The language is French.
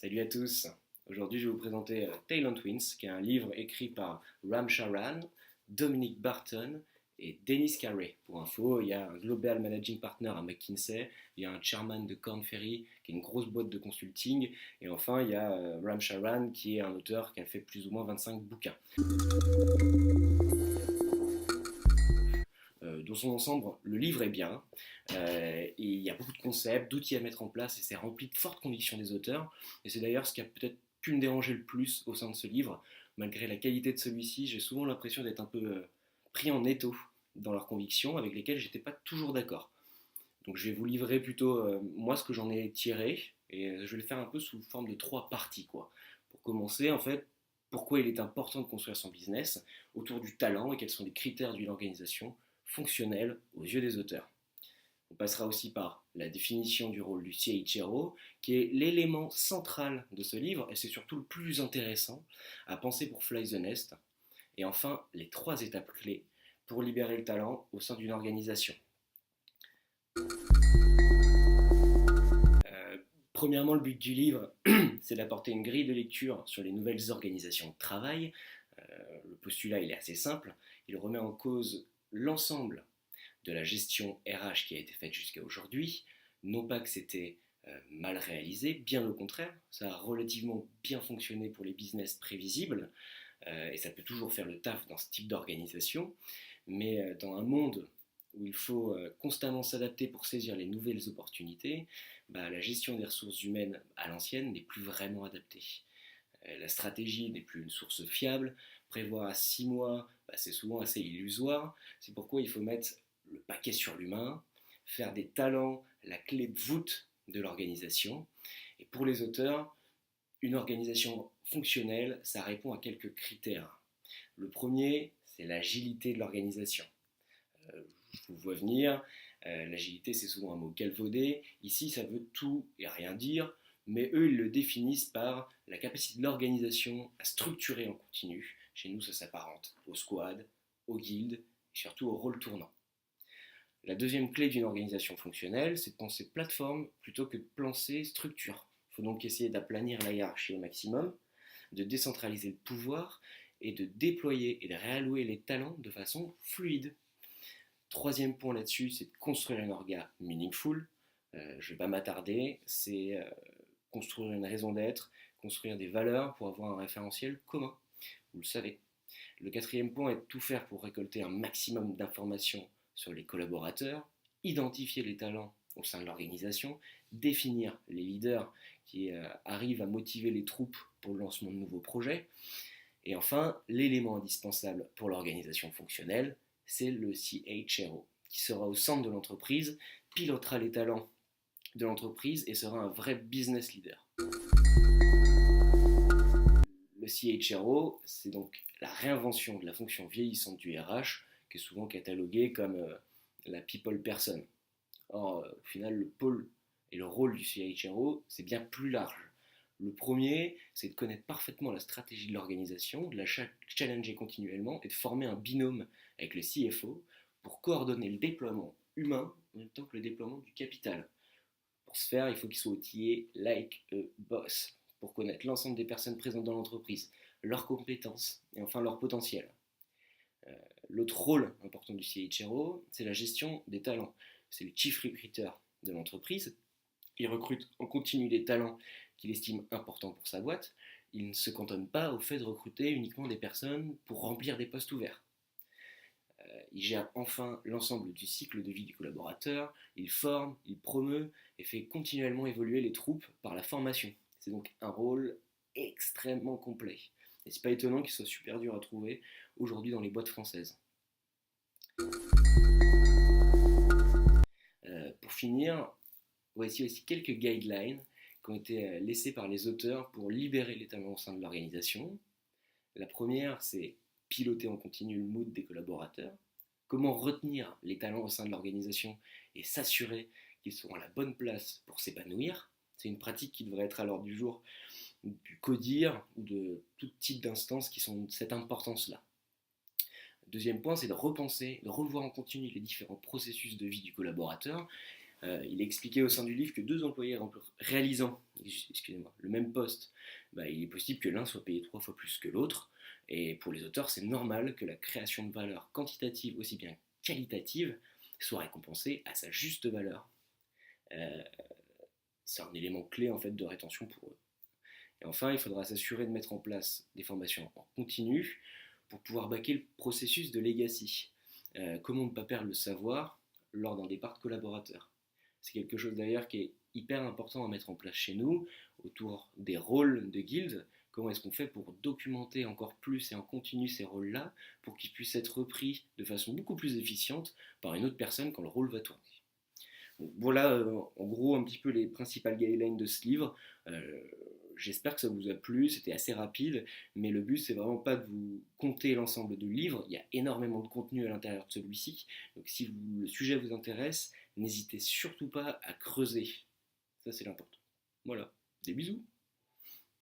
Salut à tous. Aujourd'hui, je vais vous présenter Talent Twins, qui est un livre écrit par Ram Charan, Dominic Barton et Dennis Carey. Pour info, il y a un Global Managing Partner à McKinsey, il y a un chairman de Korn Ferry, qui est une grosse boîte de consulting, et enfin, il y a Ram Charan, qui est un auteur qui a fait plus ou moins 25 bouquins. Dans son ensemble, le livre est bien, et il y a beaucoup de concepts, d'outils à mettre en place, et c'est rempli de fortes convictions des auteurs, et c'est d'ailleurs ce qui a peut-être pu me déranger le plus au sein de ce livre. Malgré la qualité de celui-ci, j'ai souvent l'impression d'être un peu pris en étau dans leurs convictions, avec lesquelles j'étais pas toujours d'accord. Donc je vais vous livrer plutôt moi ce que j'en ai tiré, et je vais le faire un peu sous forme de trois parties, quoi. Pour commencer, en fait, pourquoi il est important de construire son business autour du talent et quels sont les critères d'une organisation fonctionnelle aux yeux des auteurs. On passera aussi par la définition du rôle du CHRO, qui est l'élément central de ce livre, et c'est surtout le plus intéressant à penser pour Fly the Nest. Et enfin, les trois étapes clés pour libérer le talent au sein d'une organisation. Premièrement, le but du livre, c'est d'apporter une grille de lecture sur les nouvelles organisations de travail. Le postulat, il est assez simple. Il remet en cause l'ensemble de la gestion RH qui a été faite jusqu'à aujourd'hui. Non pas que c'était mal réalisé, bien au contraire, ça a relativement bien fonctionné pour les business prévisibles, et ça peut toujours faire le taf dans ce type d'organisation, mais dans un monde où il faut constamment s'adapter pour saisir les nouvelles opportunités, la gestion des ressources humaines à l'ancienne n'est plus vraiment adaptée. La stratégie n'est plus une source fiable, prévoir à 6 mois, c'est souvent assez illusoire, c'est pourquoi il faut mettre le paquet sur l'humain, faire des talents la clé de voûte de l'organisation. Et pour les auteurs, une organisation fonctionnelle, ça répond à quelques critères. Le premier, c'est l'agilité de l'organisation. Je vous vois venir, l'agilité c'est souvent un mot galvaudé, ici ça veut tout et rien dire, mais eux ils le définissent par la capacité de l'organisation à structurer en continu. Chez nous ça s'apparente au squad, aux guildes et surtout au rôle tournant. La deuxième clé d'une organisation fonctionnelle, c'est de penser plateforme plutôt que de penser structure. Il faut donc essayer d'aplanir la hiérarchie au maximum, de décentraliser le pouvoir et de déployer et de réallouer les talents de façon fluide. Troisième point là-dessus, c'est de construire un orga meaningful. Je ne vais pas m'attarder, c'est construire une raison d'être, construire des valeurs pour avoir un référentiel commun. Vous le savez. Le quatrième point est de tout faire pour récolter un maximum d'informations sur les collaborateurs, identifier les talents au sein de l'organisation, définir les leaders qui arrivent à motiver les troupes pour le lancement de nouveaux projets. Et enfin, l'élément indispensable pour l'organisation fonctionnelle, c'est le CHRO, qui sera au centre de l'entreprise, pilotera les talents de l'entreprise et sera un vrai business leader. Le CHRO, c'est donc la réinvention de la fonction vieillissante du RH, qui est souvent cataloguée comme la people person. Or, au final, le pôle et le rôle du CHRO, c'est bien plus large. Le premier, c'est de connaître parfaitement la stratégie de l'organisation, de la challenger continuellement et de former un binôme avec le CFO pour coordonner le déploiement humain en même temps que le déploiement du capital. Pour ce faire, il faut qu'il soit outillé like a boss pour connaître l'ensemble des personnes présentes dans l'entreprise, leurs compétences et enfin leur potentiel. L'autre rôle important du CHRO, c'est la gestion des talents. C'est le chief recruiter de l'entreprise. Il recrute en continu des talents qu'il estime importants pour sa boîte. Il ne se cantonne pas au fait de recruter uniquement des personnes pour remplir des postes ouverts. Il gère enfin l'ensemble du cycle de vie du collaborateur, il forme, il promeut et fait continuellement évoluer les troupes par la formation. C'est donc un rôle extrêmement complet. Et c'est pas étonnant qu'il soit super dur à trouver aujourd'hui dans les boîtes françaises. Pour finir, voici aussi quelques guidelines qui ont été laissés par les auteurs pour libérer les talents au sein de l'organisation. La première, c'est piloter en continu le mood des collaborateurs. Comment retenir les talents au sein de l'organisation et s'assurer qu'ils seront à la bonne place pour s'épanouir. C'est une pratique qui devrait être à l'ordre du jour du CODIR ou de tout type d'instances qui sont de cette importance-là. Deuxième point, c'est de repenser, de revoir en continu les différents processus de vie du collaborateur. Il expliquait au sein du livre que deux employés réalisant le même poste, il est possible que l'un soit payé 3 fois plus que l'autre. Et pour les auteurs, c'est normal que la création de valeur quantitative aussi bien qualitative soit récompensée à sa juste valeur. Euh, c'est un élément clé en fait de rétention pour eux. Et enfin, il faudra s'assurer de mettre en place des formations en continu pour pouvoir baquer le processus de legacy. Comment ne pas perdre le savoir lors d'un départ de collaborateur. C'est quelque chose d'ailleurs qui est hyper important à mettre en place chez nous, autour des rôles de guilde. Comment est-ce qu'on fait pour documenter encore plus et en continu ces rôles-là, pour qu'ils puissent être repris de façon beaucoup plus efficiente par une autre personne quand le rôle va tourner. Donc, voilà en gros un petit peu les principales guidelines de ce livre. Euh, J'espère que ça vous a plu, c'était assez rapide, mais le but c'est vraiment pas de vous compter l'ensemble du livre, il y a énormément de contenu à l'intérieur de celui-ci, donc si le sujet vous intéresse, n'hésitez surtout pas à creuser, ça c'est l'important. Voilà, des bisous.